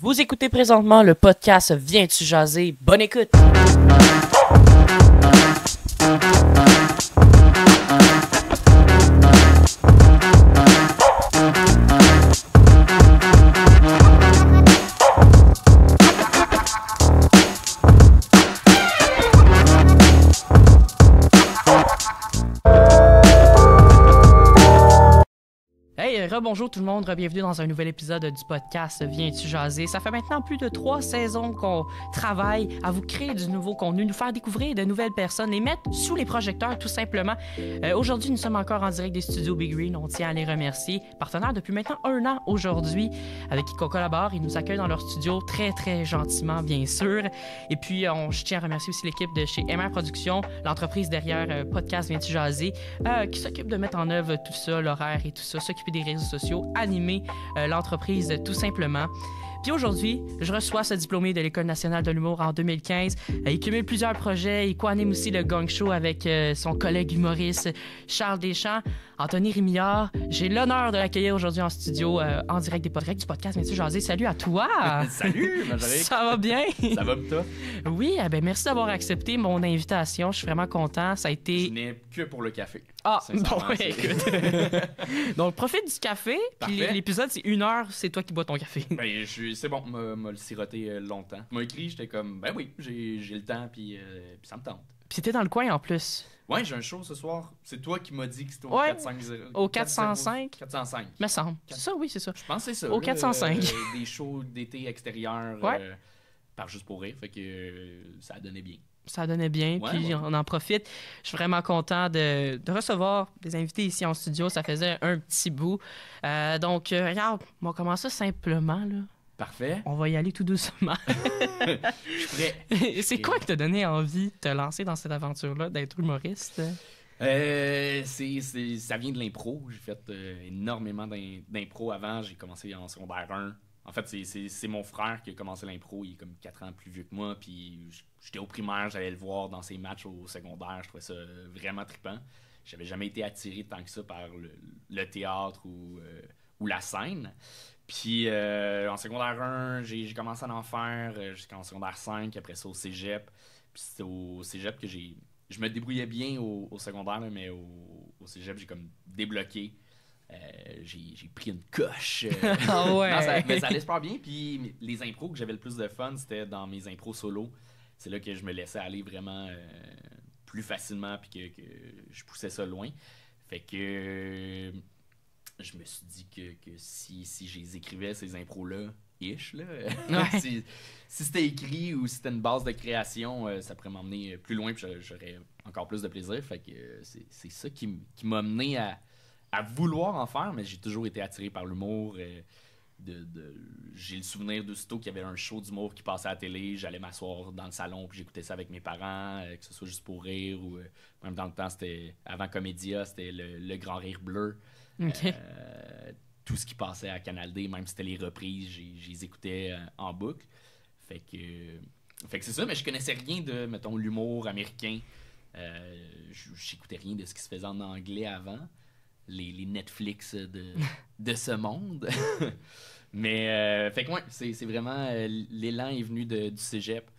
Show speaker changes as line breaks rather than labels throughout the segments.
Vous écoutez présentement le podcast Viens-tu jaser? Bonne écoute! Hey, rebonjour tout le monde, bienvenue dans un nouvel épisode du podcast Viens-tu jaser? Ça fait maintenant plus de 3 saisons qu'on travaille à vous créer du nouveau contenu, nous faire découvrir de nouvelles personnes, les mettre sous les projecteurs tout simplement. Aujourd'hui, nous sommes encore en direct des studios Big Green, on tient à les remercier. Partenaires depuis maintenant 1 an aujourd'hui, avec qui on collabore, ils nous accueillent dans leur studio très très gentiment bien sûr. Et puis, je tiens à remercier aussi l'équipe de chez MR Productions, l'entreprise derrière podcast Viens-tu jaser, qui s'occupe de mettre en œuvre tout ça, l'horaire et tout ça, s'occuper des réseaux sociaux, animer l'entreprise tout simplement. Puis aujourd'hui, je reçois ce diplômé de l'École nationale de l'humour en 2015. Il cumule plusieurs projets. Il co-anime aussi le Gang Show avec son collègue humoriste Charles Deschamps. Anthony Rémillard, j'ai l'honneur de l'accueillir aujourd'hui en studio en direct du podcast Viens-tu jaser? Salut à toi!
Salut, Majoric!
Ça va bien?
Ça va pour toi?
Oui, merci d'avoir accepté mon invitation. Je suis vraiment content. Ça a été...
Je n'ai que pour le café.
Ah, bon, écoute. Donc, profite du café. Puis l'épisode, c'est 1 heure, c'est toi qui bois ton café.
Ben, c'est bon, m'a le siroté longtemps. M'a écrit, j'étais comme, ben oui, j'ai le temps, puis ça me tente.
Puis t'étais dans le coin en plus.
Ouais, j'ai un show ce soir. C'est toi qui m'as dit que c'était au 450.
Au 405.
405.
Me semble. C'est ça, oui, c'est ça.
Je pense que c'est ça.
Au 405.
Des shows d'été extérieurs par Juste pour rire. Fait que ça donnait bien. Ça
donnait bien, puis on en profite. Je suis vraiment content de recevoir des invités ici en studio. Ça faisait un petit bout. Donc, regarde, on va commencer simplement, là.
Parfait.
On va y aller tout doucement.
Je suis prêt.
C'est quoi qui t'a donné envie de te lancer dans cette aventure-là, d'être humoriste?
Ça vient de l'impro. J'ai fait énormément d'impro avant. J'ai commencé en secondaire 1. En fait, c'est mon frère qui a commencé l'impro. Il est comme 4 ans plus vieux que moi. Puis j'étais au primaire, j'allais le voir dans ses matchs au secondaire. Je trouvais ça vraiment trippant. J'avais jamais été attiré tant que ça par le théâtre ou la scène. Puis en secondaire 1, j'ai commencé à en faire jusqu'en secondaire 5, après ça au cégep. Puis c'était au cégep que je me débrouillais bien au secondaire, là, mais au cégep, j'ai comme débloqué. J'ai pris une coche.
Ah ouais!
Mais ça allait super bien. Puis les impros que j'avais le plus de fun, c'était dans mes impros solo. C'est là que je me laissais aller vraiment plus facilement puis que je poussais ça loin. Fait que je me suis dit que si je les écrivais, ces impros-là, si c'était écrit ou si c'était une base de création, ça pourrait m'emmener plus loin puis j'aurais encore plus de plaisir. Fait que c'est ça qui m'a mené à vouloir en faire, mais j'ai toujours été attiré par l'humour. J'ai le souvenir d'aussitôt qu'il y avait un show d'humour qui passait à la télé, j'allais m'asseoir dans le salon puis j'écoutais ça avec mes parents, que ce soit Juste pour rire ou même dans le temps, c'était avant Comédia, c'était le Grand Rire Bleu.
Okay.
Tout ce qui passait à Canal D, même si c'était les reprises, je les écoutais en boucle. Fait que c'est ça, mais je connaissais rien de, mettons, l'humour américain. J'écoutais rien de ce qui se faisait en anglais avant. Les Netflix de ce monde. Mais, fait que ouais, c'est vraiment... l'élan est venu du cégep,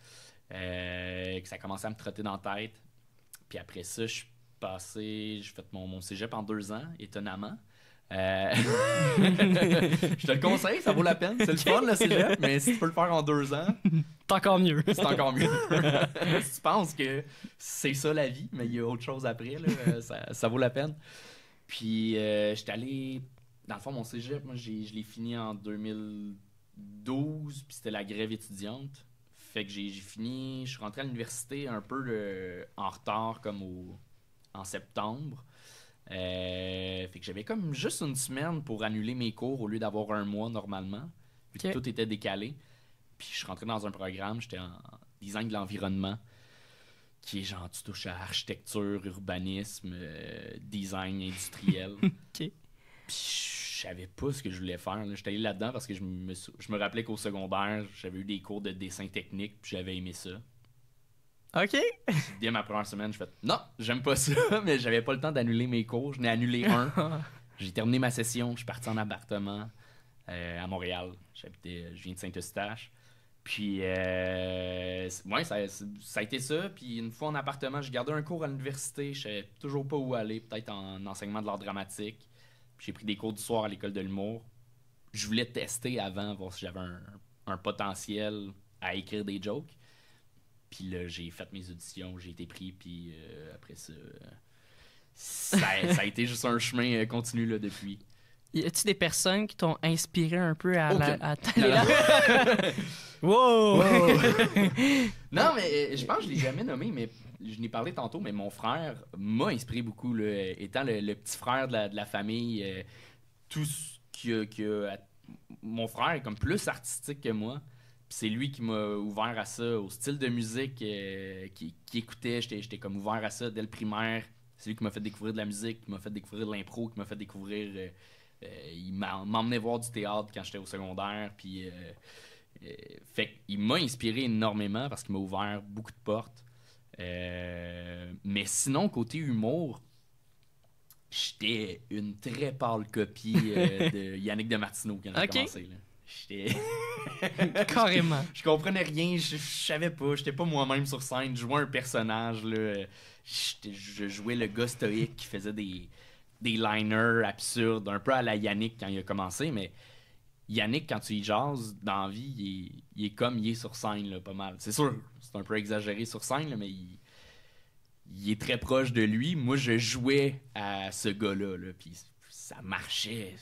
que ça a commencé à me trotter dans la tête. Puis après ça, j'ai fait mon cégep en 2 ans, étonnamment. Je te le conseille, ça vaut la peine. C'est le fun, le cégep, mais si tu peux le faire en 2 ans...
C'est encore mieux.
C'est encore mieux. Si tu penses que c'est ça la vie, mais il y a autre chose après, là, ça vaut la peine. Puis, j'étais allé... Dans le fond, mon cégep, moi, je l'ai fini en 2012, puis c'était la grève étudiante. Fait que j'ai fini... Je suis rentré à l'université un peu en retard, comme en septembre. Fait que j'avais comme juste 1 semaine pour annuler mes cours au lieu d'avoir 1 mois normalement, vu que tout était décalé. Puis je suis rentré dans un programme, j'étais en design de l'environnement, qui est genre, tu touches à architecture, urbanisme, design industriel.
Okay.
Puis je savais pas ce que je voulais faire. J'étais allé là-dedans parce que je me rappelais qu'au secondaire, j'avais eu des cours de dessin technique, puis j'avais aimé ça.
OK.
Dès ma première semaine, je fais non, j'aime pas ça, mais j'avais pas le temps d'annuler mes cours. Je n'ai annulé un. J'ai terminé ma session, je suis parti en appartement. à Montréal. Je viens de Saint-Eustache. Puis, ça a été ça. Puis, une fois en appartement, j'ai gardé un cours à l'université. Je savais toujours pas où aller, peut-être en enseignement de l'art dramatique. Puis, j'ai pris des cours du soir à l'école de l'humour. Je voulais tester avant, voir si j'avais un potentiel à écrire des jokes. Puis là, j'ai fait mes auditions, j'ai été pris, puis après ça a été juste un chemin continu là, depuis.
Y a-t-il des personnes qui t'ont inspiré un peu à
Wow! Non, mais je pense que je l'ai jamais nommé, mais je n'ai parlé tantôt, mais mon frère m'a inspiré beaucoup, là, étant le petit frère de la famille. Tout ce mon frère est comme plus artistique que moi. Puis c'est lui qui m'a ouvert à ça, au style de musique qu'il écoutait. J'étais comme ouvert à ça dès le primaire. C'est lui qui m'a fait découvrir de la musique, qui m'a fait découvrir de l'impro, qui m'a fait découvrir... il m'emmenait voir du théâtre quand j'étais au secondaire. Puis, fait qu'il m'a inspiré énormément parce qu'il m'a ouvert beaucoup de portes. Mais sinon, côté humour, j'étais une très pâle copie de Yannick de Martineau quand j'ai commencé. Là.
Carrément.
Je comprenais rien, je savais pas, j'étais pas moi-même sur scène, je jouais un personnage, là. Je jouais le gars stoïque qui faisait des liners absurdes, un peu à la Yannick quand il a commencé, mais Yannick, quand tu y jases dans la vie, il est comme il est sur scène, là, pas mal. C'est sûr, c'est un peu exagéré sur scène, là, mais il est très proche de lui. Moi, je jouais à ce gars-là, là, puis ça marchait.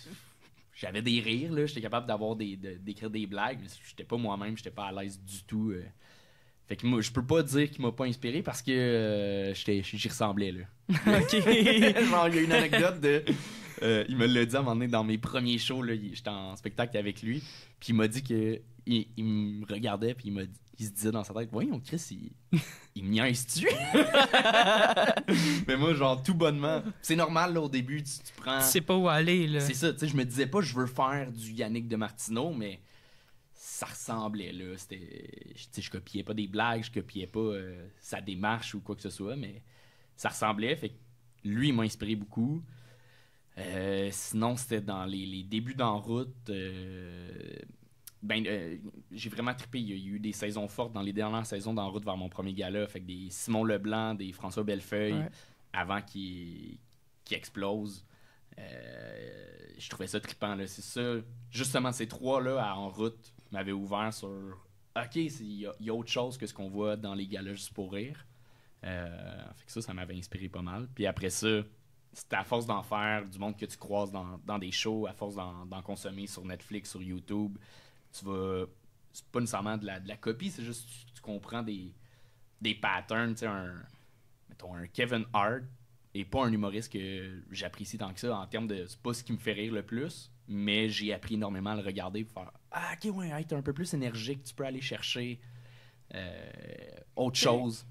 J'avais des rires, là, j'étais capable d'écrire des blagues, mais j'étais pas moi-même, j'étais pas à l'aise du tout. Fait que moi, je peux pas dire qu'il m'a pas inspiré parce que j'y ressemblais, là.
OK.
Genre, il y a une anecdote de... il me l'a dit à un moment donné dans mes premiers shows, là, j'étais en spectacle avec lui, puis il m'a dit que il me regardait, puis il se disait dans sa tête, voyons, Chris, il me niaise-tu? Mais moi, genre, tout bonnement, c'est normal, là, au début, tu prends...
Tu sais pas où aller, là.
C'est ça, tu sais, je me disais pas, je veux faire du Yannick de Martineau, mais ça ressemblait, là. Je copiais pas des blagues, je copiais pas sa démarche ou quoi que ce soit, mais ça ressemblait, fait que lui, il m'a inspiré beaucoup. Sinon, c'était dans les débuts d'En route. J'ai vraiment trippé. Il y a eu des saisons fortes dans les dernières saisons d'En route vers mon premier gala. Fait que des Simon Leblanc, des François Bellefeuille, avant qu'ils explosent. Je trouvais ça trippant. Là. C'est ça. Justement, ces trois-là à En route m'avaient ouvert sur OK, il y a autre chose que ce qu'on voit dans les galas juste pour rire. Fait que ça m'avait inspiré pas mal. Puis après ça, c'était à force d'en faire, du monde que tu croises dans des shows, à force d'en consommer sur Netflix, sur YouTube, tu vas... C'est pas nécessairement de la copie, c'est juste tu comprends des patterns. Tu sais, mettons, un Kevin Hart est pas un humoriste que j'apprécie tant que ça en termes de... C'est pas ce qui me fait rire le plus, mais j'ai appris énormément à le regarder pour faire « Ah, ok, ouais, t'es un peu plus énergique, tu peux aller chercher autre chose. »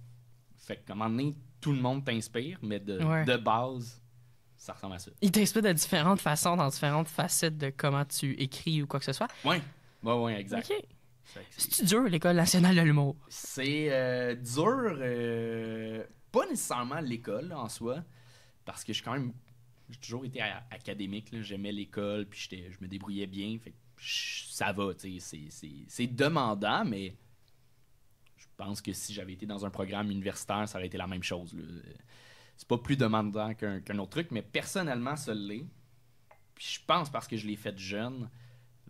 Fait qu'à un moment donné, tout le monde t'inspire, mais de base... Ça ressemble à ça.
Il t'inspire de différentes façons, dans différentes facettes de comment tu écris ou quoi que ce soit.
Oui, exact.
OK. C'est-tu dur, l'École nationale de l'humour?
C'est dur, pas nécessairement l'école en soi, parce que j'ai toujours été académique, là. J'aimais l'école, puis je me débrouillais bien, fait que ça va, tu sais, c'est demandant, mais je pense que si j'avais été dans un programme universitaire, ça aurait été la même chose, là. C'est pas plus demandant qu'un autre truc, mais personnellement, ça l'est. Puis je pense parce que je l'ai fait jeune,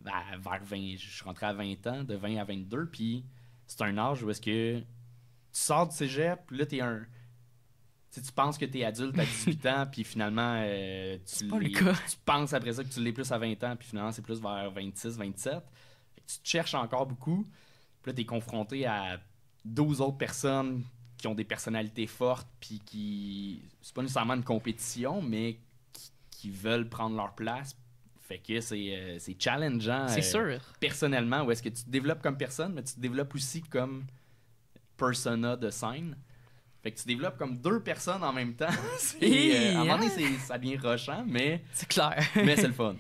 vers 20, je suis rentré à 20 ans, de 20 à 22, puis c'est un âge où est-ce que tu sors du cégep, puis là, tu penses que t'es adulte à 18 ans, puis finalement, tu penses après ça que tu l'es plus à 20 ans, puis finalement, c'est plus vers 26, 27. Fait que tu te cherches encore beaucoup, puis là, t'es confronté à 12 autres personnes qui ont des personnalités fortes, puis c'est pas nécessairement une compétition, mais qui veulent prendre leur place. Fait que c'est challengeant.
C'est sûr.
Personnellement, où est-ce que tu te développes comme personne, mais tu te développes aussi comme persona de scène. Fait que tu développes comme deux personnes en même temps. À un moment donné, ça devient rushant, mais...
C'est clair.
Mais c'est le fun.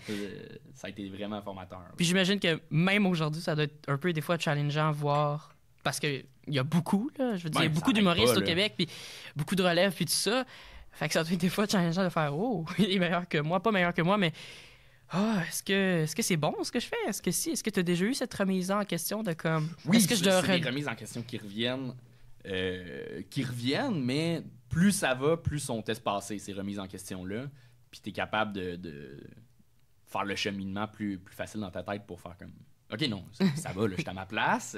Ça a été vraiment formateur.
Puis j'imagine que même aujourd'hui, ça doit être un peu des fois challengeant, voir... Parce qu'il y a beaucoup, là. Je veux dire, il y a beaucoup d'humoristes au Québec, puis beaucoup de relèves, puis tout ça. Fait que ça doit être des fois challengeant de faire « Oh, il est meilleur que moi. » Pas meilleur que moi, mais est-ce que c'est bon ce que je fais? Est-ce que tu as déjà eu cette remise en question de comme...
Oui,
est-ce que je dois...
c'est des remises en question qui reviennent, mais plus ça va, plus sont espacées, ces remises en question-là. Puis tu es capable de faire le cheminement plus facile dans ta tête pour faire comme... OK, non, ça va, là, je suis à ma place,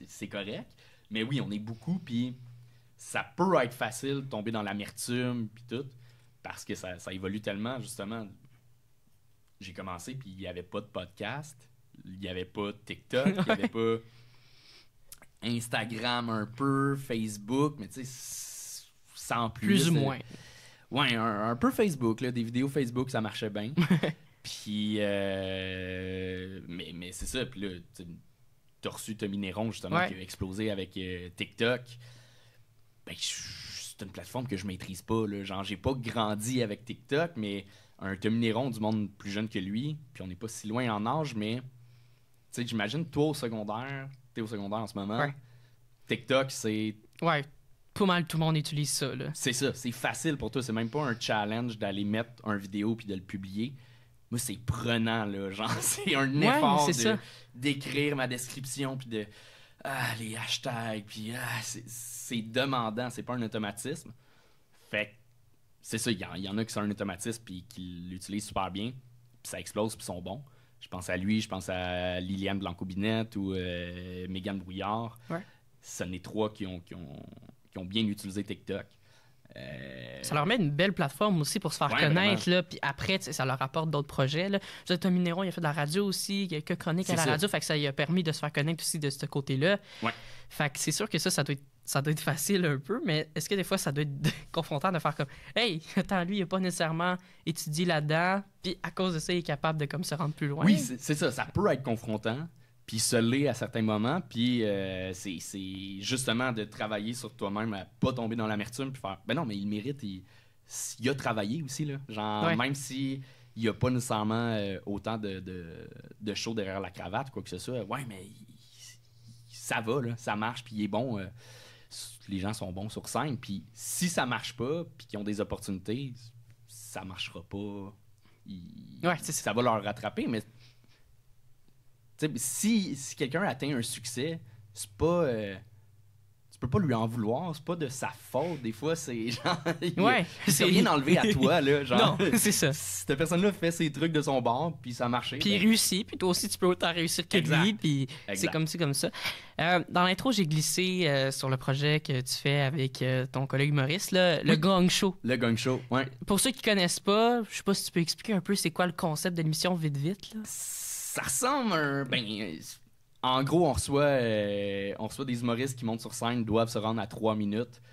c'est correct. Mais oui, on est beaucoup, puis ça peut être facile de tomber dans l'amertume, puis tout, parce que ça évolue tellement, justement. J'ai commencé, puis il n'y avait pas de podcast, il n'y avait pas de TikTok, il n'y avait pas Instagram un peu, Facebook, mais tu sais, sans plus.
Plus ou moins.
Ouais, un peu Facebook, là, des vidéos Facebook, ça marchait bien. Puis, mais c'est ça. Puis là, t'as reçu Tommy Néron, justement, qui a explosé avec TikTok. Ben, c'est une plateforme que je maîtrise pas, là. Genre, j'ai pas grandi avec TikTok, mais un Tommy Néron du monde plus jeune que lui, puis on n'est pas si loin en âge, mais, tu sais, j'imagine, toi au secondaire, t'es au secondaire en ce moment, TikTok, c'est...
Ouais, pas mal tout le monde utilise ça, là.
C'est ça, c'est facile pour toi. C'est même pas un challenge d'aller mettre un vidéo puis de le publier. Moi, c'est prenant, là. Genre, c'est un effort d'écrire ma description, puis de... les hashtags, puis c'est demandant. C'est pas un automatisme. Fait que, c'est ça, il y en a qui sont un automatisme, puis qui l'utilisent super bien, puis ça explose, puis sont bons. Je pense à lui, je pense à Liliane Blanco-Binette ou Mégane Brouillard. Ouais. Ce sont les trois qui ont bien utilisé TikTok.
Ça leur met une belle plateforme aussi pour se faire connaître, là, puis après, ça leur apporte d'autres projets. Là. Tommy Néron, il a fait de la radio aussi, quelques chroniques à la radio, fait que ça lui a permis de se faire connaître aussi de ce côté-là. Ouais. Fait que c'est sûr que ça doit être facile un peu, mais est-ce que des fois, ça doit être confrontant de faire comme « Hey, attends, lui, il n'a pas nécessairement étudié là-dedans, puis à cause de ça, il est capable de comme, se rendre plus loin. »
Oui, c'est ça. Ça peut être confrontant, puis se l'est à certains moments, puis c'est justement de travailler sur toi-même, à pas tomber dans l'amertume, puis faire « Ben non, mais il mérite, il a travaillé aussi, là. » Genre, même si il n'y a pas nécessairement autant de show derrière la cravate, quoi que ce soit, ouais, mais ça va, là, ça marche, puis il est bon. Les gens sont bons sur scène, puis si ça marche pas, puis qu'ils ont des opportunités, ça marchera pas. Ça va leur rattraper, mais si quelqu'un atteint un succès, c'est pas... tu peux pas lui en vouloir, c'est pas de sa faute. Des fois, c'est genre... c'est rien enlevé à toi, là. Genre,
non, c'est ça.
Cette personne-là fait ses trucs de son bord, puis ça a marché.
Puis il réussit, puis toi aussi, tu peux autant réussir que lui, puis c'est comme ci, comme ça. Dans l'intro, j'ai glissé sur le projet que tu fais avec ton collègue Maurice, là, le Gong Show.
Le Gong Show, ouais.
Pour ceux qui connaissent pas, je sais pas si tu peux expliquer un peu c'est quoi le concept de l'émission Vite Vite, là.
Ça ressemble à un... En gros, on reçoit des humoristes qui montent sur scène, doivent se rendre à 3 minutes.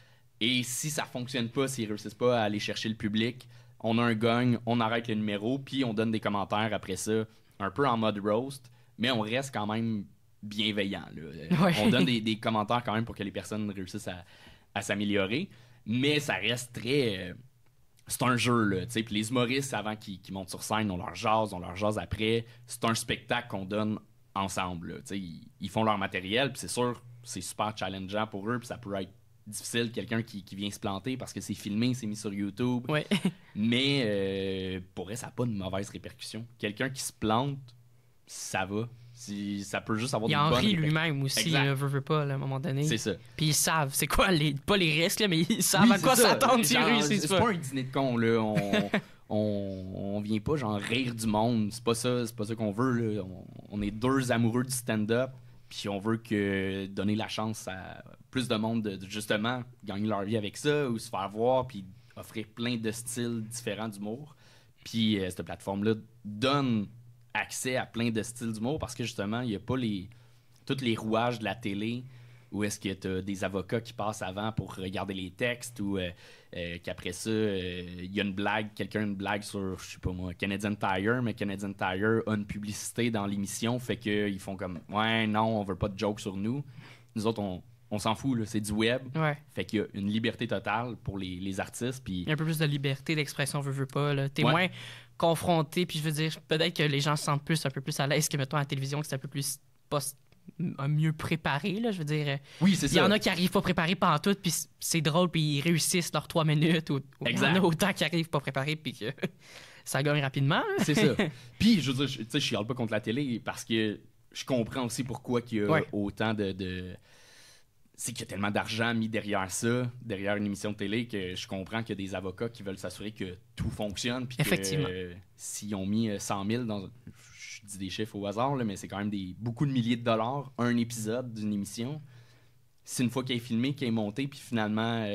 Et si ça fonctionne pas, s'ils réussissent pas à aller chercher le public, on a un gong, on arrête le numéro, puis on donne des commentaires après ça, un peu en mode roast, mais on reste quand même bienveillant, là. Ouais. On donne des commentaires quand même pour que les personnes réussissent à s'améliorer, mais ça reste très... c'est un jeu, là, tu sais. Puis les humoristes, avant qu'ils montent sur scène, on leur jase après. C'est un spectacle qu'on donne ensemble, là, tu sais. Ils font leur matériel, puis c'est sûr, c'est super challengeant pour eux, puis ça peut être difficile, quelqu'un qui vient se planter parce que c'est filmé, c'est mis sur YouTube. Ouais. Mais pour eux, ça n'a pas de mauvaise répercussion. Quelqu'un qui se plante, ça va. Ça peut juste avoir des bonnes répercussions.
Il en rit lui-même aussi, veut pas, là, à un moment donné.
C'est ça.
Puis ils savent, c'est quoi, pas les risques, là, mais ils savent à quoi s'attendre s'ils réussissent pas.
C'est pas un dîner de con, là. On vient pas, genre, rire du monde. C'est pas ça qu'on veut, là. On est deux amoureux du stand-up, puis on veut donner la chance à plus de monde de justement gagner leur vie avec ça, ou se faire voir, puis offrir plein de styles différents d'humour. Puis cette plateforme-là donne accès à plein de styles d'humour parce que justement, il n'y a pas tous les rouages de la télé où est-ce que tu as des avocats qui passent avant pour regarder les textes ou qu'après ça, il y a quelqu'un a une blague sur, je sais pas moi, Canadian Tire, mais Canadian Tire a une publicité dans l'émission, fait qu'ils font comme « Ouais, non, on veut pas de joke sur nous. » Nous autres, on s'en fout, là, c'est du web. Ouais. Fait qu'il y a une liberté totale pour les artistes. Puis...
Il y a un peu plus de liberté d'expression, veux pas. Là. T'es moins confronté, puis je veux dire, peut-être que les gens se sentent un peu plus à l'aise que, mettons, à la télévision, que c'est un peu plus mieux préparé, là, je veux dire.
Oui, c'est ça.
Il y en a qui arrivent pas préparés pantoute, puis c'est drôle, puis ils réussissent leurs 3 minutes, ou il y en a autant qui arrivent pas préparés, puis que ça gagne rapidement. Là.
C'est ça. Puis, je veux dire, tu sais, je chiale pas contre la télé parce que je comprends aussi pourquoi il y a autant de... C'est qu'il y a tellement d'argent mis derrière ça, derrière une émission de télé, que je comprends qu'il y a des avocats qui veulent s'assurer que tout fonctionne. Puis que s'ils ont mis 100 000 dans... Je dis des chiffres au hasard, là, mais c'est quand même beaucoup de milliers de dollars, un épisode d'une émission. C'est une fois qu'elle est filmée, qu'elle est montée, puis finalement,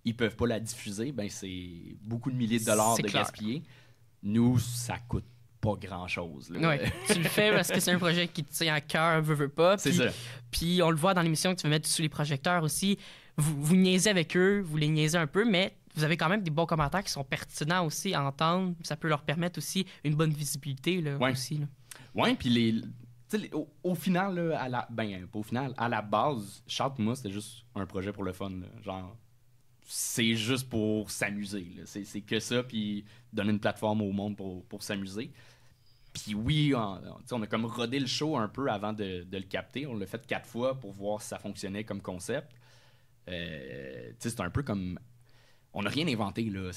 ils peuvent pas la diffuser, ben c'est beaucoup de milliers de dollars de gaspillés. Nous, ça coûte pas grand-chose.
Ouais, tu le fais parce que c'est un projet qui te tient à cœur, veux pas.
C'est ça.
Puis on le voit dans l'émission que tu veux mettre sous les projecteurs aussi. Vous niaisez avec eux, vous les niaisez un peu, mais vous avez quand même des bons commentaires qui sont pertinents aussi à entendre. Ça peut leur permettre aussi une bonne visibilité là, aussi.
Oui, puis au final, là, pas au final, à la base, Charles et moi, c'était juste un projet pour le fun. Là. Genre, c'est juste pour s'amuser. Là. C'est que ça, puis donner une plateforme au monde pour s'amuser. Puis oui, on a comme rodé le show un peu avant de le capter. On l'a fait 4 fois pour voir si ça fonctionnait comme concept. C'est un peu comme... On n'a rien inventé, là.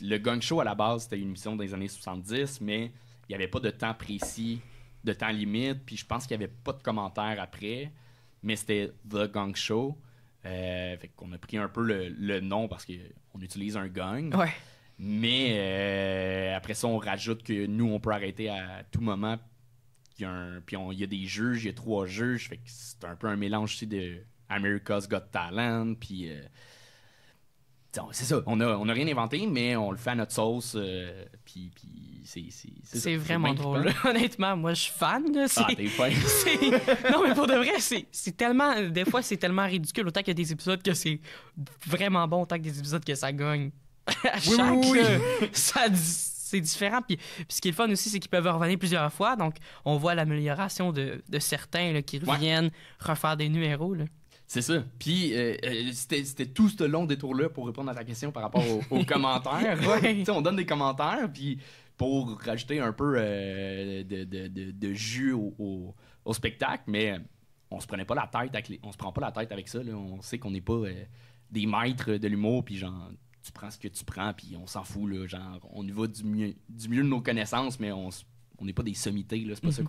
Le Gang Show, à la base, c'était une émission des années 70, mais il n'y avait pas de temps précis, de temps limite, puis je pense qu'il n'y avait pas de commentaires après, mais c'était The Gang Show. Fait qu'on a pris un peu le nom parce qu'on utilise un gang.
Ouais.
Mais après ça, on rajoute que nous, on peut arrêter à tout moment. Puis il y a des juges, il y a 3 juges. Fait que c'est un peu un mélange aussi de America's Got Talent. Puis c'est ça, on a rien inventé, mais on le fait à notre sauce. Puis
c'est vraiment drôle. Honnêtement, moi, je suis fan. Là,
t'es fan.
Non, mais pour de vrai, c'est tellement... Des fois, c'est tellement ridicule. Autant qu'il y a des épisodes que c'est vraiment bon, autant que des épisodes que ça gagne. À chaque, c'est différent. Puis ce qui est le fun aussi, c'est qu'ils peuvent revenir plusieurs fois. Donc, on voit l'amélioration de certains là, qui reviennent refaire des numéros. Là.
C'est ça. Puis c'était tout ce long détour-là pour répondre à ta question par rapport aux commentaires. On donne des commentaires, puis pour rajouter un peu de jus au spectacle, mais on se prenait pas la tête on se prend pas la tête avec ça. Là. On sait qu'on n'est pas des maîtres de l'humour, puis genre... Tu prends ce que tu prends, puis on s'en fout, là, genre, on y va du mieux de nos connaissances, mais on n'est pas des sommités, là, c'est pas ça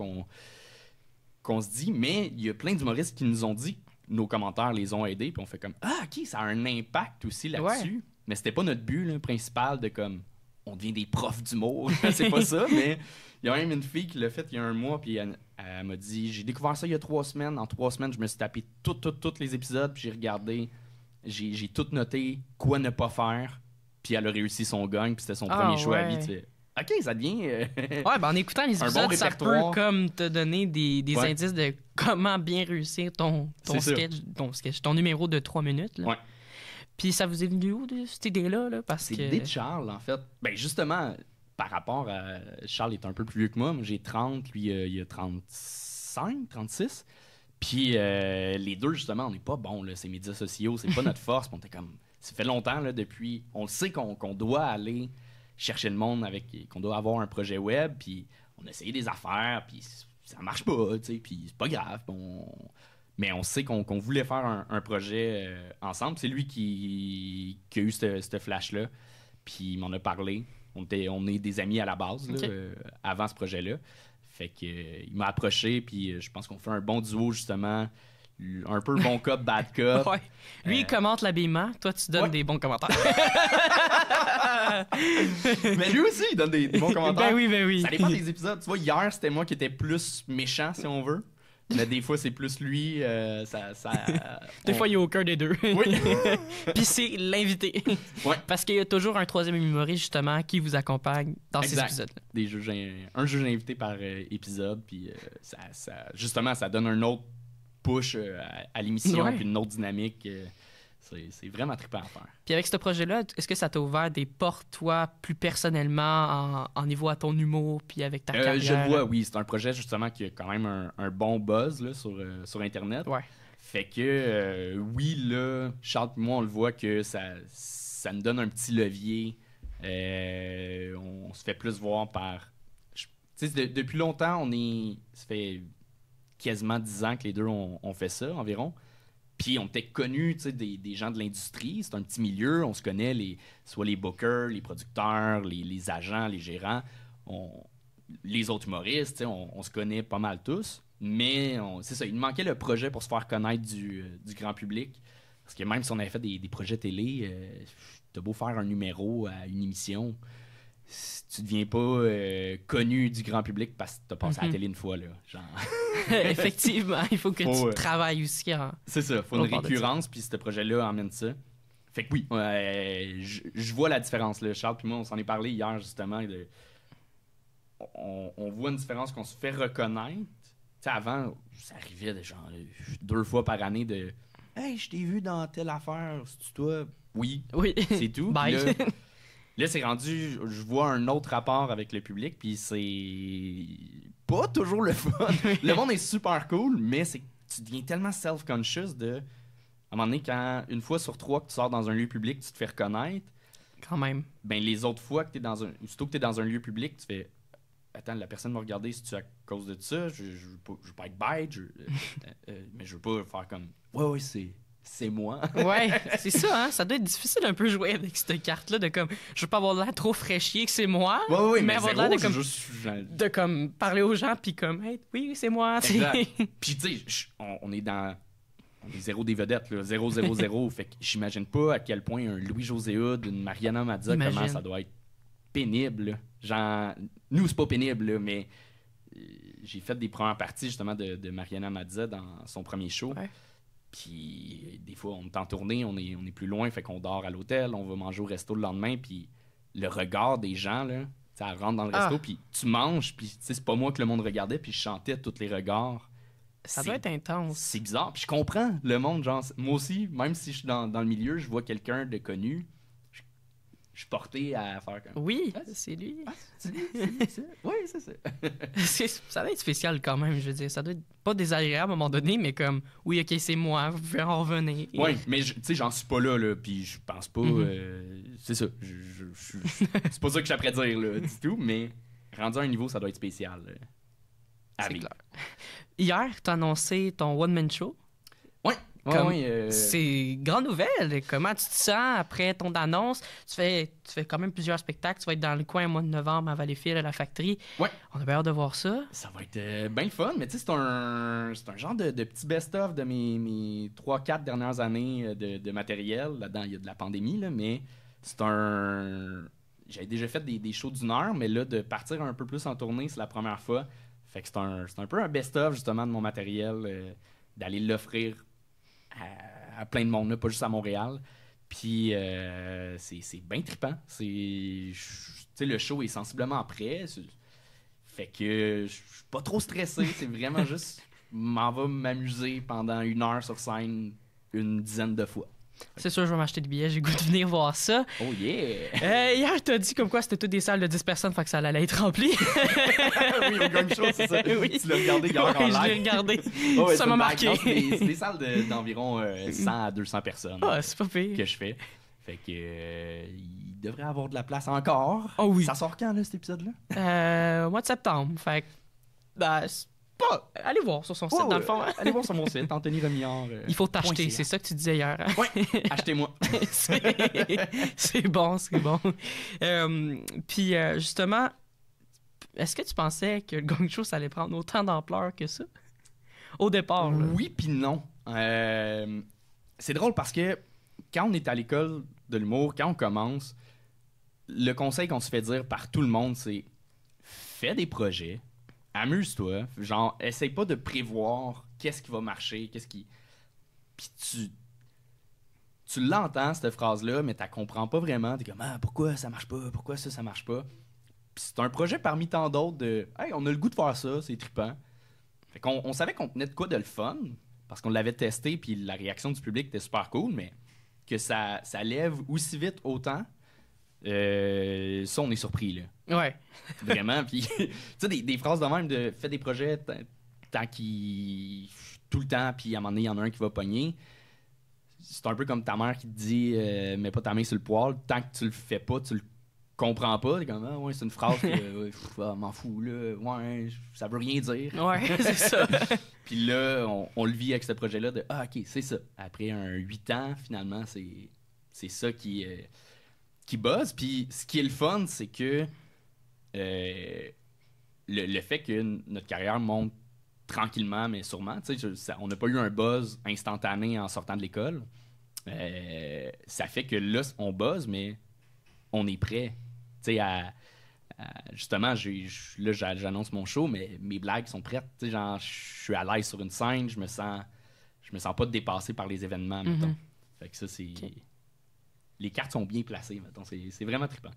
qu'on se dit, mais il y a plein d'humoristes qui nous ont dit, nos commentaires les ont aidés, puis on fait comme, ok, ça a un impact aussi là-dessus, mais c'était pas notre but là, principal de comme, on devient des profs d'humour, c'est pas ça, mais il y a même une fille qui l'a fait il y a 1 mois, puis elle m'a dit, j'ai découvert ça il y a 3 semaines, en 3 semaines, je me suis tapé tous les épisodes, puis j'ai regardé... J'ai tout noté quoi ne pas faire, puis elle a réussi son gang, puis c'était son premier choix à vie. Tu fais, ok, ça devient.
En écoutant les épisodes, ça peut comme te donner des indices de comment bien réussir ton sketch, ton numéro de 3 minutes. Là.
Ouais.
Puis ça vous est venu où, cette idée-là? Là,
c'est l'idée de Charles, en fait. Ben justement, par rapport à. Charles est un peu plus vieux que moi. Moi, j'ai 30, lui, il a 35, 36. Puis les deux, justement, on n'est pas bons, là, ces médias sociaux, c'est pas notre force. On était comme, ça fait longtemps, là, depuis... On le sait qu'on doit aller chercher le monde, qu'on doit avoir un projet web, puis on a essayé des affaires, puis ça marche pas, tu sais, puis c'est pas grave. Mais on sait qu'on voulait faire un projet ensemble. C'est lui qui a eu ce flash-là, puis il m'en a parlé. On est des amis à la base, là, avant ce projet-là. Fait que il m'a approché, puis je pense qu'on fait un bon duo, justement. Un peu bon cop, bad cop.
Ouais. Lui, il commente l'habillement. Toi, tu donnes des bons commentaires.
Mais lui aussi, il donne des bons commentaires.
Ben oui.
Ça dépend des épisodes. Tu vois, hier, c'était moi qui étais plus méchant, si on veut. Mais des fois, c'est plus lui.
Des fois, il n'y a aucun des deux.
Oui.
Puis c'est l'invité.
Ouais.
Parce qu'il y a toujours un 3e humoriste, justement, qui vous accompagne dans ces épisodes-là.
Un juge invité par épisode. Puis justement, ça donne un autre push à l'émission, puis une autre dynamique. C'est vraiment trippant à faire.
Puis avec ce projet-là, est-ce que ça t'a ouvert des portes, toi, plus personnellement, en niveau à ton humour, puis avec ta carrière?
Je le vois, oui. C'est un projet, justement, qui a quand même un bon buzz là, sur Internet.
Ouais.
Fait que, oui, là, Charles et moi, on le voit que ça nous donne un petit levier. On se fait plus voir par... Tu sais, depuis longtemps, ça fait quasiment 10 ans que les deux, on fait ça, environ. Puis on était connus, tu sais, des gens de l'industrie. C'est un petit milieu. On se connaît, soit les bookers, les producteurs, les agents, les gérants, les autres humoristes. Tu sais, on se connaît pas mal tous. Mais c'est ça, il nous manquait le projet pour se faire connaître du grand public. Parce que même si on avait fait des projets télé, t'as beau faire un numéro à une émission, tu deviens pas connu du grand public parce que t'as passé à la télé une fois, là. Genre...
Effectivement, il faut que tu travailles aussi.
C'est ça, faut une récurrence, puis ce projet-là emmène ça. Fait que oui, je vois la différence, là. Charles puis moi, on s'en est parlé hier, justement. On voit une différence qu'on se fait reconnaître. Tu sais, avant, ça arrivait genre 2 fois par année de « Hey, je t'ai vu dans telle affaire, c'est-tu toi? » Oui, c'est tout.
Bye.
Là, c'est rendu, je vois un autre rapport avec le public, puis c'est pas toujours le fun. Le monde est super cool, mais tu deviens tellement self-conscious de... À un moment donné, une fois sur 3 que tu sors dans un lieu public, tu te fais reconnaître.
Quand même.
Ben, les autres fois que aussitôt que tu es dans un lieu public, tu fais... Attends, la personne m'a regardé, c'est-tu à cause de ça? Je veux pas être bête, mais je veux pas faire comme... Ouais, c'est moi.
Ouais, c'est ça, hein? Ça doit être difficile un peu jouer avec cette carte-là de comme... Je veux pas avoir l'air trop fraîchier que c'est moi.
Ouais, mais
avoir l'air de comme parler aux gens puis comme hey, oui, c'est moi.
Puis tu sais, on est zéro des vedettes, là, 0-0-0. Fait que j'imagine pas à quel point un Louis-José Hood, une Mariana Mazza, comment ça doit être pénible. Là. Genre, nous, c'est pas pénible, là, mais j'ai fait des premières parties justement de Mariana Mazza dans son premier show.
Ouais.
Puis des fois, on est en tournée, on est plus loin, fait qu'on dort à l'hôtel, on va manger au resto le lendemain, puis le regard des gens, là, ça rentre dans le resto, puis tu manges, puis c'est pas moi que le monde regardait, puis je chantais tous les regards.
Ça doit être intense.
C'est bizarre, puis je comprends le monde, genre, moi aussi, même si je suis dans le milieu, je vois quelqu'un de connu, je suis porté à faire comme...
Oui, c'est lui.
Oui, c'est ça.
Ça doit être spécial quand même, je veux dire. Ça doit être pas désagréable à un moment donné, mais comme, oui, OK, c'est moi, vous pouvez en revenir.
Oui, mais tu sais, j'en suis pas là, puis je pense pas... c'est ça. C'est pas ça que je suis après dire, là, du tout, mais rendu à un niveau, ça doit être spécial.
C'est clair. Hier, tu as annoncé ton one-man show. C'est grande nouvelle. Comment tu te sens après ton annonce? Tu fais quand même plusieurs spectacles. Tu vas être dans le coin au mois de novembre à Valleyfield, à la Factory.
Ouais.
On a bien hâte de voir ça.
Ça va être bien le fun, mais tu sais, c'est un genre de petit best-of de mes 3-4 dernières années de matériel. Là-dedans, il y a de la pandémie, là, mais c'est j'avais déjà fait des shows d'1 heure, mais là, de partir un peu plus en tournée, c'est la première fois. Fait que c'est un peu un best-of, justement, de mon matériel, d'aller l'offrir à plein de monde, là, pas juste à Montréal. Puis c'est bien trippant. Tu sais, le show est sensiblement prêt. Fait que je suis pas trop stressé. C'est vraiment juste m'en va m'amuser pendant 1 heure sur scène une dizaine de fois.
C'est sûr, je vais m'acheter des billets. J'ai goût de venir voir ça.
Oh yeah!
Hier, t'as dit comme quoi c'était toutes des salles de 10 personnes, fait que ça allait être rempli.
Oui, au gang show, c'est ça. Oui. Tu l'as regardé hier en live.
Je l'ai regardé. Ça m'a marqué.
C'est des salles d'environ 100 à 200 personnes.
Ah, c'est pas pire.
Que je fais. Fait que il devrait avoir de la place encore.
Oh oui.
Ça sort quand, là, cet épisode-là?
Au mois de septembre. Fait que, allez voir sur son site, dans le fond.
Allez voir sur mon site, Anthony Remillard.
Il faut t'acheter, c'est ça que tu disais hier. Hein?
Oui, achetez-moi.
C'est bon, c'est bon. Puis, justement, est-ce que tu pensais que le Gong Show, ça allait prendre autant d'ampleur que ça? Au départ, là.
Oui, puis non. C'est drôle parce que quand on est à l'école de l'humour, quand on commence, le conseil qu'on se fait dire par tout le monde, c'est fais des projets, amuse-toi, genre, essaye pas de prévoir qu'est-ce qui va marcher, puis tu l'entends, cette phrase-là, mais tu la comprends pas vraiment. T'es comme, pourquoi ça marche pas? Pourquoi ça marche pas? Puis c'est un projet parmi tant d'autres de, hey, on a le goût de faire ça, c'est trippant. Fait qu'on savait qu'on tenait de quoi de le fun, parce qu'on l'avait testé, puis la réaction du public était super cool, mais que ça lève aussi vite autant, ça, on est surpris, là.
Ouais.
Vraiment, puis tu sais, des phrases de même de « fais des projets tant qu'il... tout le temps, puis à un moment donné, il y en a un qui va pogner ». C'est un peu comme ta mère qui te dit « mets pas ta main sur le poêle, tant que tu le fais pas, tu le comprends pas. T'es comme, ah, ouais, c'est une phrase que m'en fous, là. Ouais, ça veut rien dire.
Ouais, c'est ça.
Puis là, on le vit avec ce projet-là de, ah, OK, c'est ça. Après 8 ans, finalement, c'est ça qui buzz. Puis ce qui est le fun, c'est que le fait que notre carrière monte tranquillement, mais sûrement, tu sais, on n'a pas eu un buzz instantané en sortant de l'école. Ça fait que là, on buzz, mais on est prêt. Tu sais, justement, là, j'annonce mon show, mais mes blagues sont prêtes. Tu sais, genre, je suis à l'aise sur une scène, je me sens pas dépassé par les événements, mettons. Fait que ça, c'est... Okay. Les cartes sont bien placées, mettons. C'est vraiment trippant.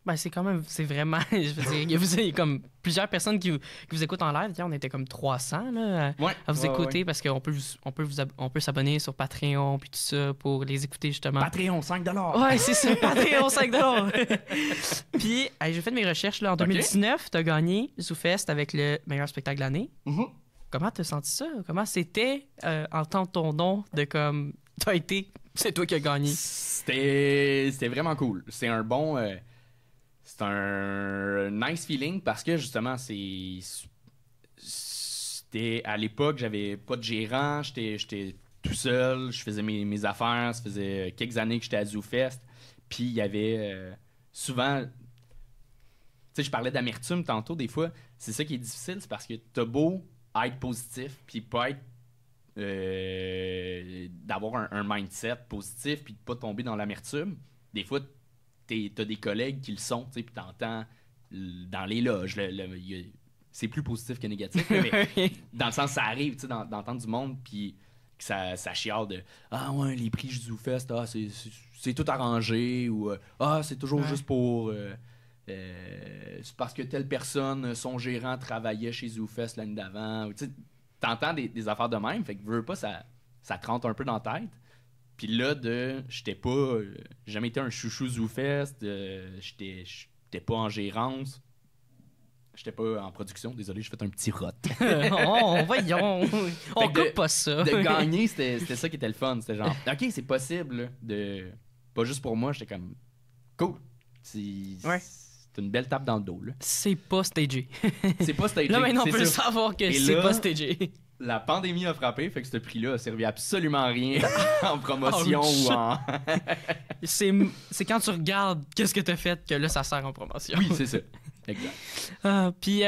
Ben, c'est vraiment, je veux dire, il y a comme plusieurs personnes qui vous écoutent en live. On était comme 300 là, à vous écouter parce qu'on peut s'abonner sur Patreon puis tout ça pour les écouter justement.
Patreon, $5.
Ouais, c'est ça, Patreon, $5. Puis, j'ai fait mes recherches là, en 2019, t'as gagné ZooFest avec le meilleur spectacle de l'année.
Mm-hmm.
Comment t'as senti ça? Comment c'était entendre ton nom de comme c'est toi qui as gagné?
C'était vraiment cool. C'est un bon... c'est un nice feeling parce que justement, c'était à l'époque, j'avais pas de gérant, j'étais tout seul, je faisais mes affaires, ça faisait quelques années que j'étais à ZooFest. Puis il y avait souvent, tu sais, je parlais d'amertume tantôt, des fois, c'est ça qui est difficile, c'est parce que t'as beau être positif, puis pas être d'avoir un mindset positif, puis de pas tomber dans l'amertume. Des fois, t'as des collègues qui le sont, tu sais, puis t'entends dans les loges, c'est plus positif que négatif, mais dans le sens, ça arrive, tu sais, d'entendre du monde, puis que ça chiale de « Ah ouais, les prix du ZooFest, c'est tout arrangé » ou « Ah, c'est toujours juste pour... c'est parce que telle personne, son gérant travaillait chez ZooFest l'année d'avant. » Tu sais, t'entends des affaires de même, fait que veux pas, ça te rentre un peu dans la tête. Puis là, j'ai jamais été un chouchou ZooFest, j'étais pas en gérance, j'étais pas en production, désolé, j'ai fait un petit rot.
Oh, voyons, on coupe pas ça.
De gagner, c'était ça qui était le fun, c'était genre, OK, c'est possible, pas juste pour moi, j'étais comme, cool, c'est une belle tape dans le dos, là.
C'est pas stagé.
C'est pas stagé,
là, maintenant, on peut savoir que c'est pas stagé.
La pandémie a frappé, fait que ce prix-là a servi absolument à rien en promotion ou en...
c'est quand tu regardes qu'est-ce que t'as fait que là, ça sert en promotion.
Oui, c'est ça. Exact.
Puis,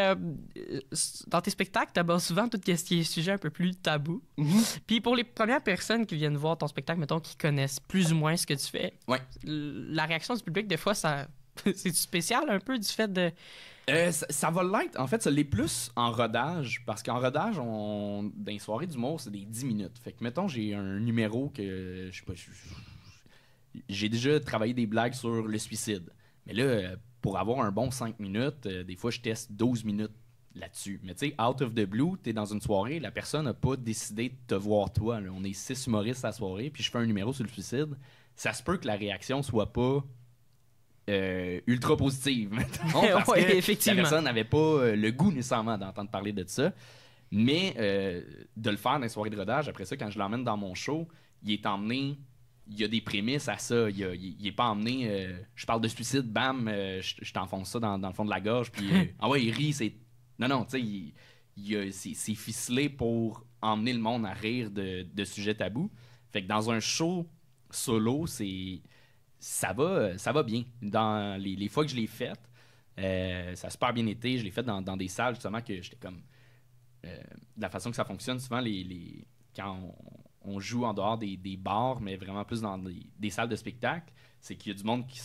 dans tes spectacles, t'abordes souvent tout ce qui est sujet un peu plus tabou.
Mm-hmm.
Puis, pour les premières personnes qui viennent voir ton spectacle, mettons, qui connaissent plus ou moins ce que tu fais, la réaction du public, des fois, c'est spécial un peu du fait de...
ça va l'être. En fait, ça l'est plus en rodage. Parce qu'en rodage, dans les soirées d'humour, c'est des 10 minutes. Fait que, mettons, j'ai un numéro que... Je sais pas... J'ai déjà travaillé des blagues sur le suicide. Mais là, pour avoir un bon 5 minutes, des fois, je teste 12 minutes là-dessus. Mais tu sais, out of the blue, t'es dans une soirée, la personne n'a pas décidé de te voir toi. Là. On est 6 humoristes à la soirée, puis je fais un numéro sur le suicide. Ça se peut que la réaction soit pas... ultra positive, mettons, parce que
effectivement.
La personne n'avait pas le goût nécessairement d'entendre parler de ça. Mais de le faire dans les soirées de rodage, après ça, quand je l'emmène dans mon show, il est emmené, il y a des prémices à ça. Il est pas emmené, je parle de suicide, bam, je t'enfonce ça dans le fond de la gorge, puis ah ouais, il rit, c'est... Non, tu sais, c'est ficelé pour emmener le monde à rire de sujets tabous. Fait que dans un show solo, ça va bien. Dans les fois que je l'ai fait, ça a super bien été. Je l'ai fait dans des salles, justement, que j'étais comme... de la façon que ça fonctionne, souvent, quand on joue en dehors des bars, mais vraiment plus dans des salles de spectacle, c'est qu'il y a du monde qui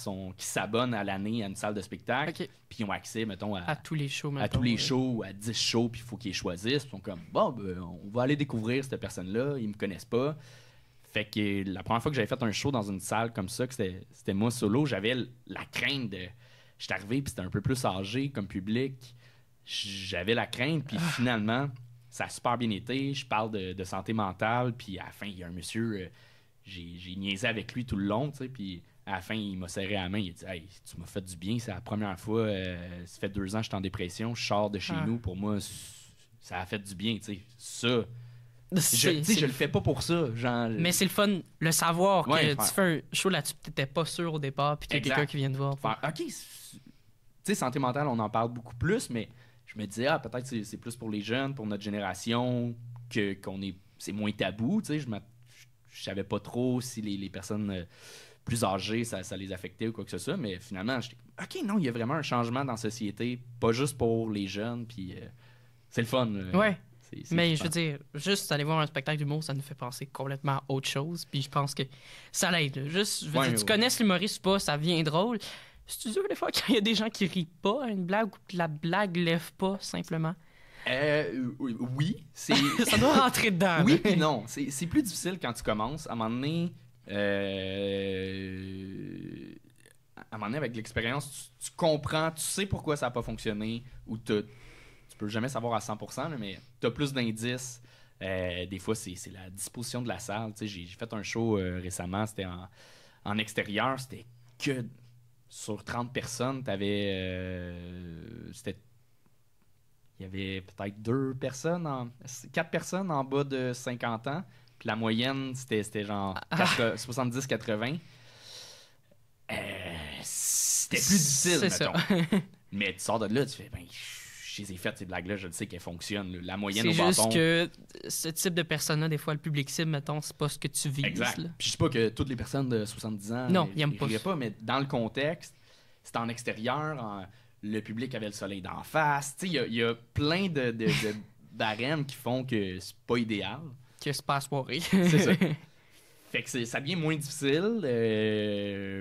s'abonnent à l'année à une salle de spectacle, puis ils ont accès, mettons,
à tous les shows,
mettons, à tous les shows, à 10 shows, puis il faut qu'ils choisissent. Puis ils sont comme, bon, ben, on va aller découvrir cette personne-là, ils me connaissent pas. Fait que la première fois que j'avais fait un show dans une salle comme ça, que c'était moi solo, j'avais la crainte de... J'étais arrivé, puis c'était un peu plus âgé comme public. J'avais la crainte, puis finalement, ça a super bien été. Je parle de santé mentale, puis à la fin, il y a un monsieur... j'ai niaisé avec lui tout le long, tu sais, puis à la fin, il m'a serré la main. Il a dit « Hey, tu m'as fait du bien, c'est la première fois. Ça fait 2 ans que je suis en dépression, je sors de chez nous. Pour moi, ça a fait du bien, tu sais. Ça... Je le fais pas pour ça. Genre...
Mais c'est le fun, le savoir que tu fais un show là-dessus, t'étais pas sûr au départ, puis qu'il y a quelqu'un qui vient te voir.
OK, tu sais, santé mentale, on en parle beaucoup plus, mais je me disais, peut-être c'est plus pour les jeunes, pour notre génération, c'est moins tabou. Tu sais, je savais pas trop si les personnes plus âgées, ça les affectait ou quoi que ce soit, mais finalement, j'étais OK, non, il y a vraiment un changement dans la société, pas juste pour les jeunes, puis c'est le fun.
Ouais. Mais je veux dire, juste aller voir un spectacle d'humour, ça nous fait penser complètement à autre chose. Puis je pense que ça l'aide. Juste, je veux dire, tu connais l'humoriste ou pas, ça vient drôle. C'est dur des fois quand il y a des gens qui rient pas à une blague ou que la blague lève pas, simplement.
Oui.
Ça doit rentrer dedans.
Oui puis non. C'est plus difficile quand tu commences. À un moment donné, avec l'expérience, tu comprends, tu sais pourquoi ça n'a pas fonctionné ou tu peux jamais savoir à 100%, là, mais tu as plus d'indices. Des fois, c'est la disposition de la salle. J'ai fait un show récemment, c'était en extérieur. C'était que sur 30 personnes, il y avait peut-être 4 personnes en bas de 50 ans. Puis la moyenne, c'était genre 70-80. C'était plus difficile, mettons. Mais tu sors de là, tu fais, je les ai faites, ces blagues-là, je le sais qu'elles fonctionnent. Là. La moyenne au bâton...
C'est juste que ce type de personnes-là, des fois, le public cible, mettons, c'est pas ce que tu vises.
Exact.
Là.
Puis je sais pas que toutes les personnes de 70 ans...
Non, ils n'aiment
pas. Mais dans le contexte, c'était en extérieur, le public avait le soleil d'en face. Il y a plein de barèmes qui font que c'est pas idéal.
Que c'est pas à soirée.
C'est ça. Fait que ça devient moins difficile,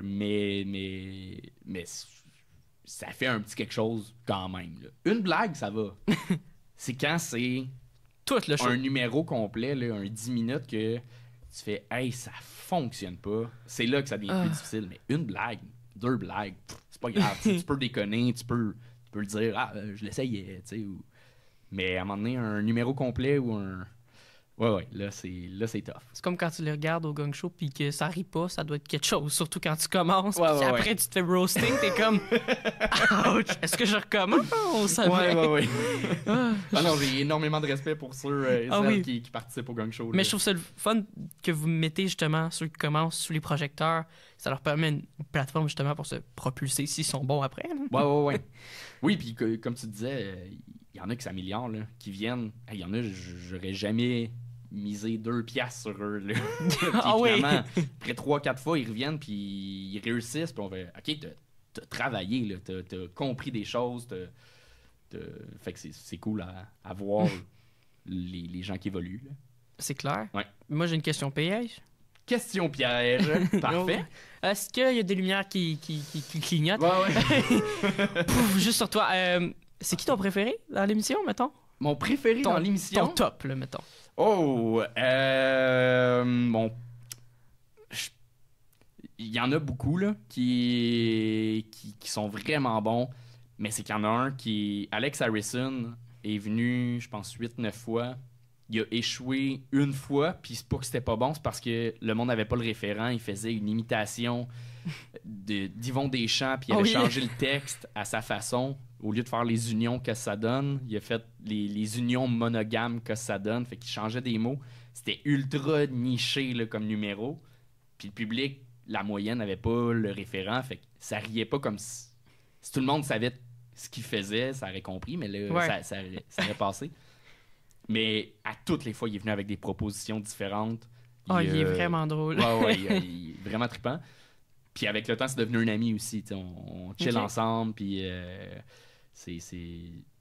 mais ça fait un petit quelque chose quand même. Là. Une blague, ça va. C'est quand c'est
tout le show.
Un numéro complet, là, un 10 minutes que tu fais « Hey, ça fonctionne pas ». C'est là que ça devient plus difficile. Mais une blague, 2 blagues, c'est pas grave. Tu peux déconner, tu peux le dire « Ah, je l'essayais ». Mais à un moment donné, un numéro complet ou un... Ouais, là, c'est tough.
C'est comme quand tu le regardes au gang show puis que ça rit pas, ça doit être quelque chose. Surtout quand tu commences, puis après tu te fais roasting, t'es comme ouch, est-ce que je recommence?
Ouais. Ah non, j'ai énormément de respect pour ceux et celles qui participent au gang show.
Mais je trouve ça le fun que vous mettez justement ceux qui commencent sous les projecteurs. Ça leur permet une plateforme justement pour se propulser s'ils sont bons après. Là.
Ouais. Oui, puis comme tu disais, il y en a qui s'améliorent, là, qui viennent. Il y en a, j'aurais jamais misé 2 piastres sur eux. Là. Finalement, après 3-4 fois, ils reviennent, puis ils réussissent, puis on fait « OK, t'as travaillé, là, t'as compris des choses. Fait que c'est cool à voir les gens qui évoluent. Là.
C'est clair.
Ouais.
Moi, j'ai une question piège.
Question piège. Parfait.
Est-ce qu'il y a des lumières qui clignotent?
Ouais.
Pouf, juste sur toi. C'est qui ton préféré dans l'émission, mettons?
Mon préféré dans l'émission?
Ton top, là, mettons.
Oh! Il y en a beaucoup, là, qui sont vraiment bons, mais c'est qu'il y en a un qui... Alex Harrison est venu, je pense, 8-9 fois. Il a échoué une fois, puis c'est pas que c'était pas bon, c'est parce que le monde n'avait pas le référent. Il faisait une imitation d'Yvon Deschamps, puis il avait changé le texte à sa façon. Au lieu de faire les unions que ça donne, il a fait les unions monogames que ça donne. Fait qu'il changeait des mots. C'était ultra niché là, comme numéro. Puis le public, la moyenne, n'avait pas le référent. Fait que ça riait pas comme si tout le monde savait ce qu'il faisait, ça aurait compris, mais là, ça aurait passé. Mais à toutes les fois, il est venu avec des propositions différentes.
Il est vraiment drôle.
Il est vraiment trippant. Puis avec le temps, c'est devenu un ami aussi. On chill ensemble, puis c'est...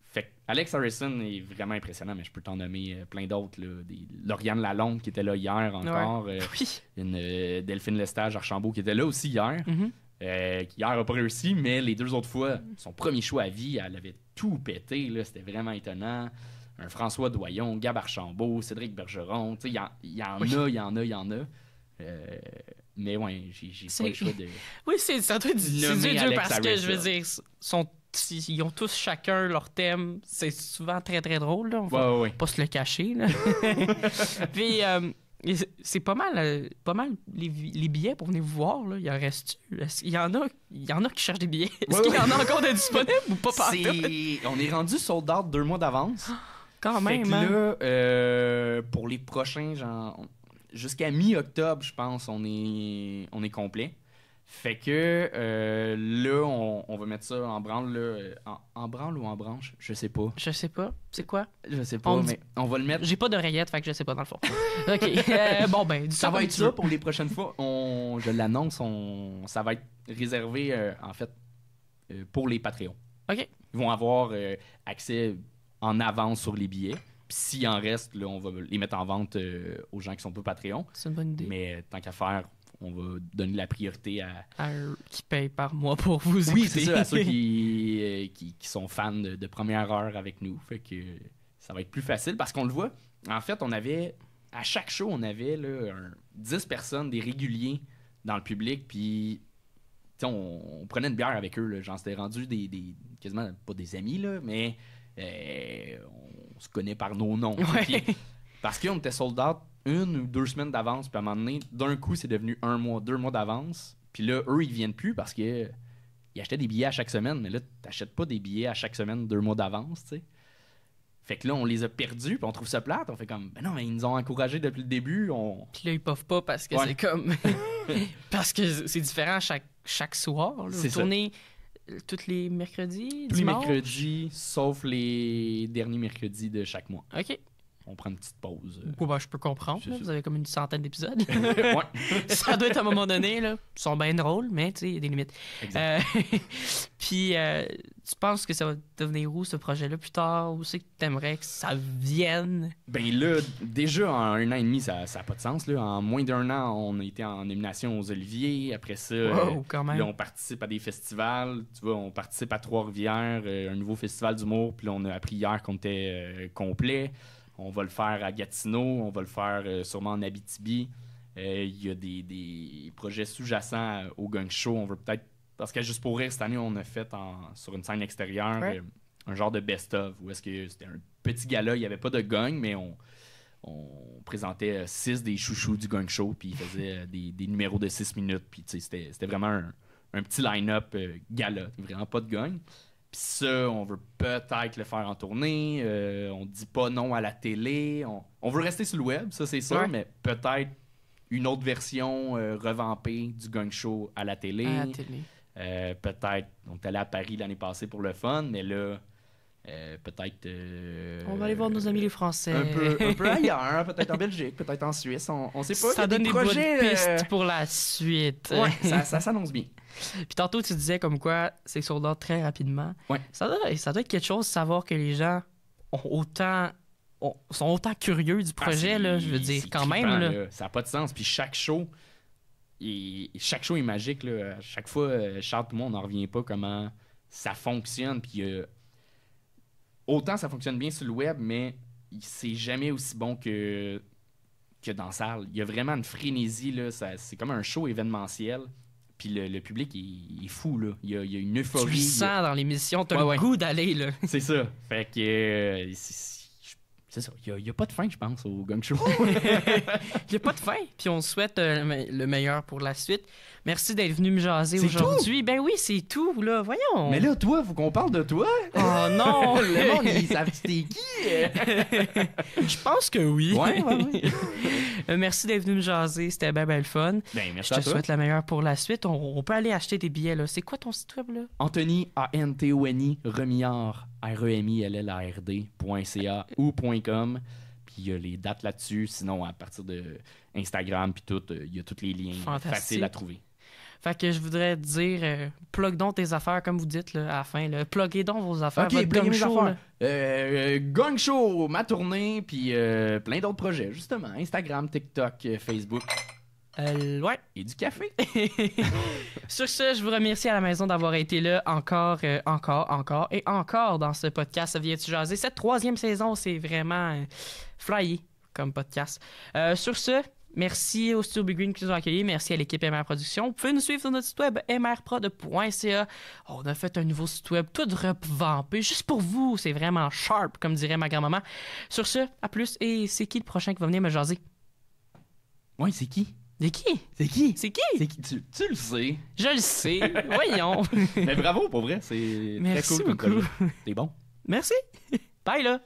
Fait que Alex Harrison est vraiment impressionnant, mais je peux t'en nommer plein d'autres. Là. Lauriane Lalonde qui était là hier encore. Delphine Lestage Archambault qui était là aussi hier. Qui hier n'a pas réussi, mais les 2 autres fois, son premier choix à vie, elle avait tout pété. Là. C'était vraiment étonnant. Un François Doyon, Gab Archambault, Cédric Bergeron. Il y en a. Mais ouais, j'ai pas le choix de...
Oui, ça doit être dur parce que, je veux dire, ils ont tous chacun leur thème. C'est souvent très, très drôle. Là. On va pas se le cacher. Là. Puis, c'est pas mal les billets pour venir vous voir. Là. Il en reste. Il y en a qui cherchent des billets. Est-ce qu'il y en a encore de disponibles ou pas partout?
On est rendu sold out 2 mois d'avance.
Quand
Fait
même,
que
hein?
là, pour les prochains, jusqu'à mi-octobre, je pense, on est complet. Fait que là, on va mettre ça en branle, là, en branle ou en branche, je sais pas.
Je sais pas. C'est quoi?
Je sais pas,
On
mais on va le mettre.
J'ai pas d'oreillette, fait que je sais pas dans le fond. OK. Bon, ben, dis
Ça va
comme
être
tu
ça
veux.
pour les prochaines fois. Je l'annonce, ça va être réservé, en fait, pour les Patreons.
OK.
Ils vont avoir accès en avance sur les billets. Puis s'il en reste, là, on va les mettre en vente aux gens qui sont pas Patreon.
C'est une bonne idée.
Mais tant qu'à faire, on va donner la priorité à...
Qui paye par mois pour vous
Oui,
écouter.
c'est ça, à ceux qui sont fans de première heure avec nous. Fait que ça va être plus facile parce qu'on le voit. En fait, à chaque show, on avait là, 10 personnes, des réguliers dans le public. Puis on prenait une bière avec eux. Là, genre, c'était rendu quasiment pas des amis, là, mais on se connaît par nos noms.
Ouais.
Puis, parce qu'on était sold out 1 ou 2 semaines d'avance, puis à un moment donné, d'un coup, c'est devenu 1 mois, 2 mois d'avance. Puis là, eux, ils viennent plus parce que ils achetaient des billets à chaque semaine, mais là, t'achètes pas des billets à chaque semaine 2 mois d'avance, tu sais. Fait que là, on les a perdus, puis on trouve ça plate. On fait comme, ben non, mais ils nous ont encouragés depuis le début.
Puis là, ils puffent pas parce que
Ouais.
c'est comme... parce que c'est différent chaque soir. Là.
C'est
Vous
ça.
tournez tous les mercredis,
Tous les
dimanche?
mercredis, sauf les derniers mercredis de chaque mois.
OK.
On prend une petite pause.
Ouais, ben, je peux comprendre.
C'est
Là.
ça.
Vous avez comme une centaine d'épisodes.
Ouais,
Ça doit être à un moment donné. Là. Ils sont bien drôles, mais tu sais, il y a des limites.
exact.
Puis, tu penses que ça va devenir où, ce projet-là, plus tard? Où c'est que tu aimerais que ça vienne?
Ben là, déjà, en 1 an et demi, ça n'a pas de sens. Là. En moins d'1 an, on a été en nomination aux Oliviers. Après ça,
Wow, quand même.
là, on participe à des festivals. Tu vois, on participe à Trois-Rivières, un nouveau festival d'humour. Puis là, on a appris hier qu'on était complet. On va le faire à Gatineau. On va le faire sûrement en Abitibi. Il y a des projets sous-jacents au Gang Show. On veut peut-être... Parce que Juste pour rire, cette année, on a fait sur une scène extérieure
Ouais.
un genre de best-of. Où est-ce que c'était un petit gala. Il n'y avait pas de gang, mais on présentait 6 des chouchous du Gang Show, puis ils faisaient des numéros de 6 minutes, puis tu sais, c'était vraiment un petit line-up gala, vraiment pas de gang. Puis ça, on veut peut-être le faire en tournée, on dit pas non à la télé, on veut rester sur le web, ça c'est sûr,
Ouais.
mais peut-être une autre version revampée du Gang Show à la télé.
À la télé.
Peut-être, on est allé à Paris l'année passée pour le fun, mais là, peut-être...
On va aller voir nos amis les Français.
un peu ailleurs, peut-être en Belgique, peut-être en Suisse, on sait pas.
Ça
Il y a
donne des
projets,
bonnes pistes pour la suite.
Ouais, ça s'annonce bien.
Puis tantôt, tu disais comme quoi c'est sold out très rapidement.
Ouais.
Ça doit être quelque chose de savoir que les gens sont autant curieux du projet, là, je veux dire,
C'est
quand même.
trippant,
Là.
là. Ça n'a pas de sens. Puis chaque show est magique. Là. À chaque fois, Charles, tout le monde n'en revient pas comment ça fonctionne. Puis autant ça fonctionne bien sur le web, mais c'est jamais aussi bon que dans la salle. Il y a vraiment une frénésie. Là. C'est comme un show événementiel. Puis le public il est fou. Là. Il y a une euphorie.
Tu le sens dans l'émission, t'as
Ouais,
le goût d'aller. Là.
C'est ça. Fait que c'est ça. Il n'y a pas de fin, je pense, au Gang Show.
Il n'y a pas de fin. Puis on souhaite le meilleur pour la suite. Merci d'être venu me jaser
C'est
aujourd'hui. Ben oui, c'est tout. Là. Voyons.
Mais là, toi, faut qu'on parle de toi.
Oh non!
Le monde, ils savent c'était qui.
Je pense que oui.
Ouais.
Merci d'être venu me jaser. C'était bien, bien le fun.
Ben,
Je
merci
te
à toi.
souhaite la meilleure pour la suite. On peut aller acheter des billets. Là. C'est quoi ton site web? Là?
Anthony, Antoni, Remillard, REMILLARD.ca ou .com. Puis il y a les dates là-dessus. Sinon, à partir de Instagram, puis tout, il y a tous les liens
Fantastique.
faciles à trouver.
Fait que je voudrais te dire, plug donc tes affaires, comme vous dites là, à la fin. Là. Pluguez donc vos affaires.
Ok,
votre
pluguez
gang
mes
show,
affaires.
là.
Gang Show, ma tournée, puis plein d'autres projets, justement. Instagram, TikTok, Facebook
Ouais.
et du café.
Sur ce, je vous remercie à la maison d'avoir été là encore et encore dans ce podcast Viens-tu jaser. Cette 3e saison, c'est vraiment flyé comme podcast. Sur ce, merci au Studio Big Green qui nous a accueillis. Merci à l'équipe MR Productions. Vous pouvez nous suivre sur notre site web mrprod.ca. On a fait un nouveau site web tout revampé juste pour vous. C'est vraiment sharp, comme dirait ma grand-maman. Sur ce, à plus. Et c'est qui le prochain qui va venir me jaser?
Ouais, c'est qui?
C'est qui?
C'est qui?
C'est qui?
C'est qui? Tu le sais.
Je le sais. Voyons.
Mais bravo, pour vrai. C'est très
Merci
cool comme
beaucoup.
projet. T'es bon.
Merci. Bye, là.